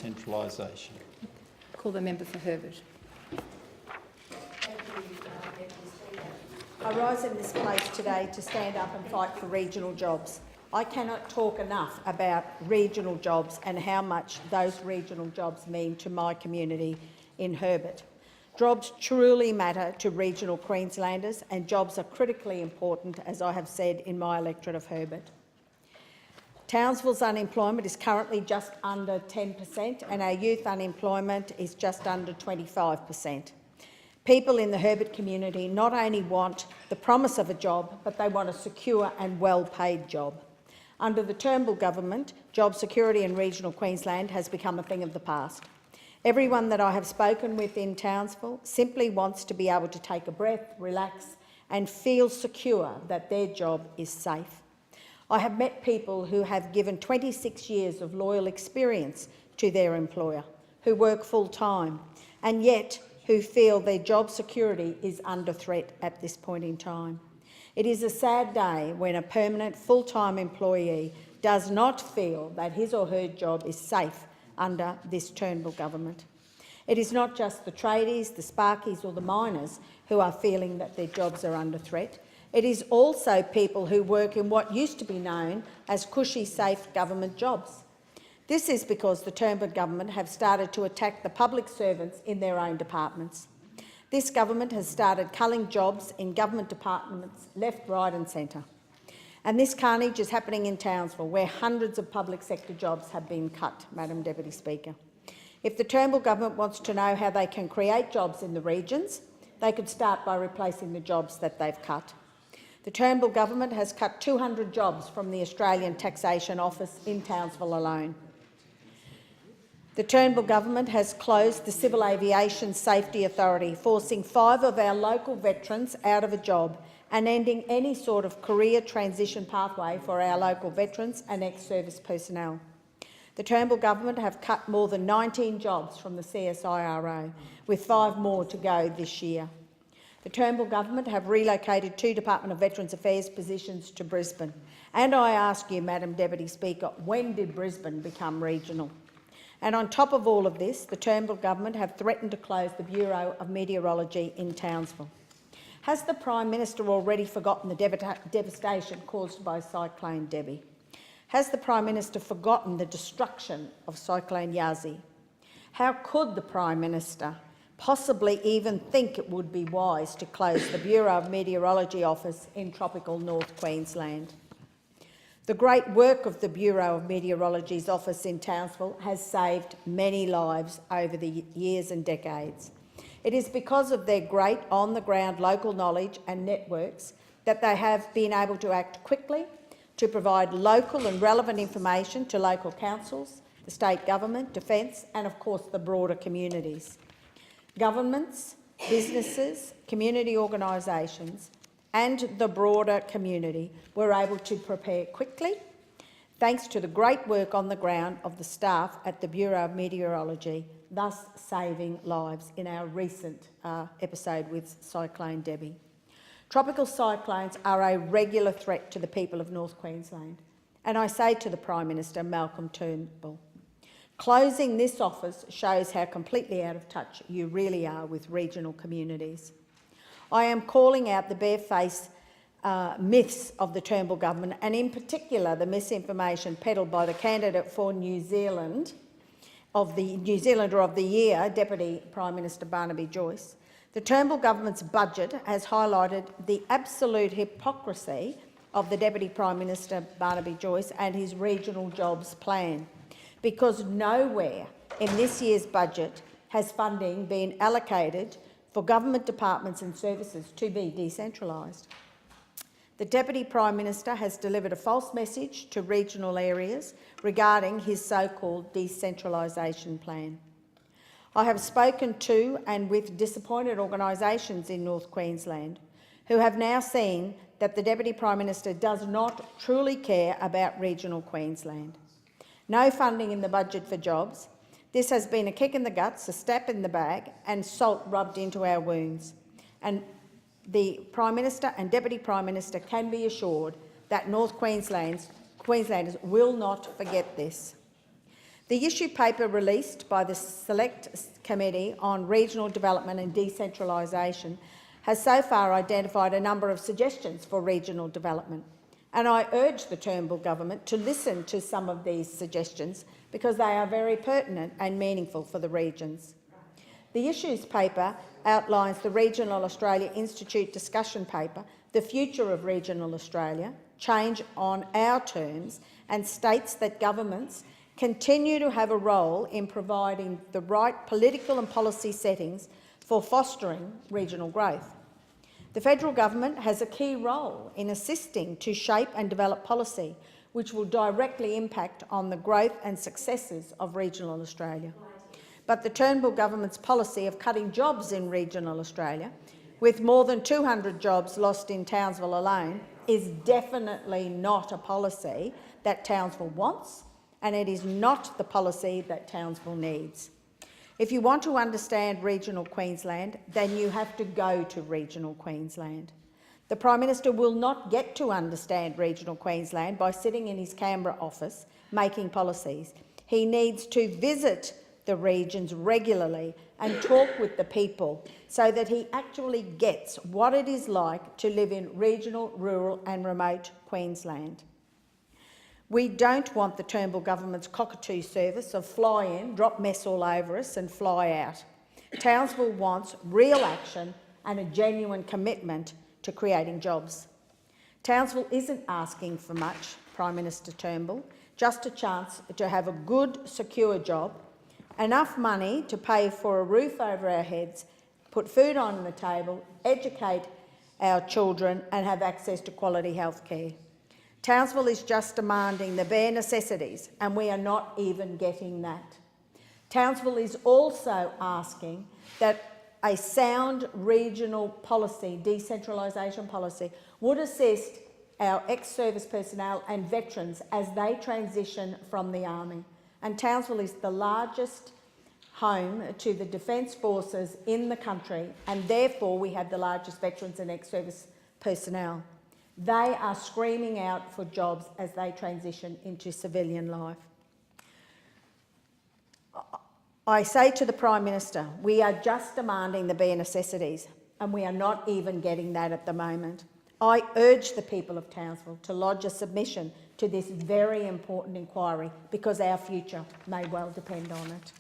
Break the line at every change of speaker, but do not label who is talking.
decentralisation.
Call the member for Herbert.
I rise in this place today to stand up and fight for regional jobs. I cannot talk enough about regional jobs and how much those regional jobs mean to my community in Herbert. Jobs truly matter to regional Queenslanders, and jobs are critically important, as I have said, in my electorate of Herbert. Townsville's unemployment is currently just under 10%, and our youth unemployment is just under 25%. People in the Herbert community not only want the promise of a job, but they want a secure and well-paid job. Under the Turnbull government, job security in regional Queensland has become a thing of the past. Everyone that I have spoken with in Townsville simply wants to be able to take a breath, relax and feel secure that their job is safe. I have met people who have given 26 years of loyal experience to their employer, who work full-time, and yet who feel their job security is under threat at this point in time. It is a sad day when a permanent full-time employee does not feel that his or her job is safe under this Turnbull government. It is not just the tradies, the sparkies or the miners who are feeling that their jobs are under threat. It is also people who work in what used to be known as cushy, safe government jobs. This is because the Turnbull government have started to attack the public servants in their own departments. This government has started culling jobs in government departments left, right and centre. And this carnage is happening in Townsville, where hundreds of public sector jobs have been cut, Madam Deputy Speaker. If the Turnbull government wants to know how they can create jobs in the regions, they could start by replacing the jobs that they've cut. The Turnbull government has cut 200 jobs from the Australian Taxation Office in Townsville alone. The Turnbull government has closed the Civil Aviation Safety Authority, forcing 5 of our local veterans out of a job and ending any sort of career transition pathway for our local veterans and ex-service personnel. The Turnbull government have cut more than 19 jobs from the CSIRO, with 5 more to go this year. The Turnbull government have relocated 2 Department of Veterans Affairs positions to Brisbane. And I ask you, Madam Deputy Speaker, when did Brisbane become regional? And on top of all of this, the Turnbull government have threatened to close the Bureau of Meteorology in Townsville. Has the Prime Minister already forgotten the devastation caused by Cyclone Debbie? Has the Prime Minister forgotten the destruction of Cyclone Yazi? How could the Prime Minister possibly even think it would be wise to close the Bureau of Meteorology office in tropical North Queensland? The great work of the Bureau of Meteorology's office in Townsville has saved many lives over the years and decades. It is because of their great on-the-ground local knowledge and networks that they have been able to act quickly to provide local and relevant information to local councils, the state government, defence and, of course, the broader communities. Governments, businesses, community organisations and the broader community were able to prepare quickly, thanks to the great work on the ground of the staff at the Bureau of Meteorology, thus saving lives in our recent episode with Cyclone Debbie. Tropical cyclones are a regular threat to the people of North Queensland, and I say to the Prime Minister, Malcolm Turnbull, closing this office shows how completely out of touch you really are with regional communities. I am calling out the barefaced myths of the Turnbull government, and in particular the misinformation peddled by the candidate for New Zealander of the Year, Deputy Prime Minister Barnaby Joyce. The Turnbull government's budget has highlighted the absolute hypocrisy of the Deputy Prime Minister Barnaby Joyce and his regional jobs plan, because nowhere in this year's budget has funding been allocated for government departments and services to be decentralised. The Deputy Prime Minister has delivered a false message to regional areas regarding his so-called decentralisation plan. I have spoken to and with disappointed organisations in North Queensland who have now seen that the Deputy Prime Minister does not truly care about regional Queensland. No funding in the budget for jobs. This has been a kick in the guts, a stab in the back and salt rubbed into our wounds. And the Prime Minister and Deputy Prime Minister can be assured that North Queenslanders will not forget this. The issue paper released by the Select Committee on Regional Development and Decentralisation has so far identified a number of suggestions for regional development, and I urge the Turnbull government to listen to some of these suggestions because they are very pertinent and meaningful for the regions. The issues paper outlines the Regional Australia Institute discussion paper, The Future of Regional Australia, Change on Our Terms, and states that governments continue to have a role in providing the right political and policy settings for fostering regional growth. The federal government has a key role in assisting to shape and develop policy which will directly impact on the growth and successes of regional Australia. But the Turnbull government's policy of cutting jobs in regional Australia, with more than 200 jobs lost in Townsville alone, is definitely not a policy that Townsville wants, and it is not the policy that Townsville needs. If you want to understand regional Queensland, then you have to go to regional Queensland. The Prime Minister will not get to understand regional Queensland by sitting in his Canberra office making policies. He needs to visit the regions regularly and talk with the people so that he actually gets what it is like to live in regional, rural and remote Queensland. We don't want the Turnbull government's cockatoo service of fly in, drop mess all over us and fly out. Townsville wants real action and a genuine commitment to creating jobs. Townsville isn't asking for much, Prime Minister Turnbull, just a chance to have a good, secure job, enough money to pay for a roof over our heads, put food on the table, educate our children and have access to quality health care. Townsville is just demanding the bare necessities and we are not even getting that. Townsville is also asking that a sound regional policy, decentralisation policy, would assist our ex-service personnel and veterans as they transition from the Army. And Townsville is the largest home to the Defence Forces in the country, and therefore we have the largest veterans and ex-service personnel. They are screaming out for jobs as they transition into civilian life. I say to the Prime Minister, we are just demanding the bare necessities and we are not even getting that at the moment. I urge the people of Townsville to lodge a submission to this very important inquiry because our future may well depend on it.